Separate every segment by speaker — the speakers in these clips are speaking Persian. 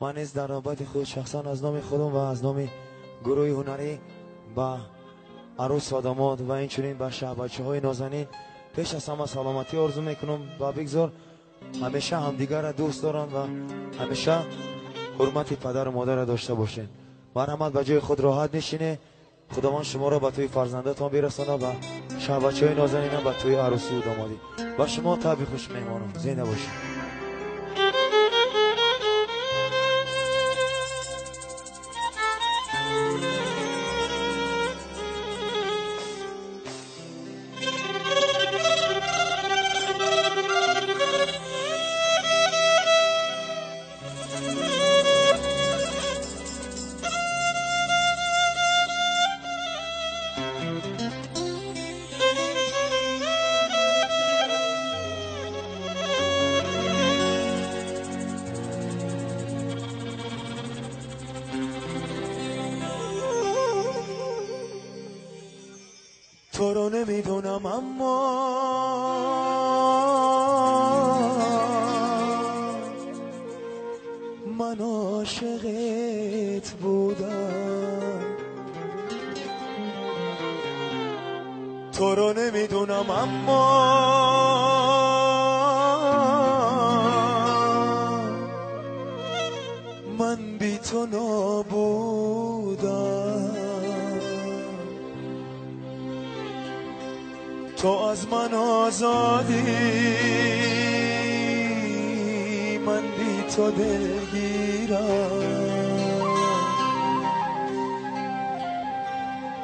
Speaker 1: من نیز در نوبت خود شخصا از نام خودم و از نام گروه هنری با عروس و داماد و اینچنین با بچه های نازنین پیش از همه سلامتی آرزو میکنم و بگذار همیشه همدیگر را دوست دارن و همیشه حرمت پدر و مادر را داشته باشین. مرحمت به جای خود راحت نشینه. خداوند شما را به توی فرزندتان برسانه و بچه های نازنین به توی عروسی و دامادی و شما تبی خوش میمانم. زنده باشین. تو رو نمیدونم اما من عاشقت بودم. تو رو نمیدونم اما من بی تو نابودم. تو از من آزادی من بی تو دلگیرم.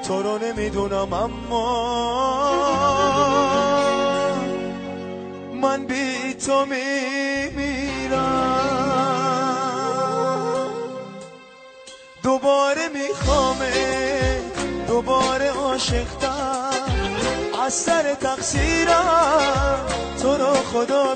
Speaker 1: تو رو نمیدونم اما من بی تو میمیرم. دوباره میخوامه دوباره عاشقتم از سر تقصیرم. تو رو خدا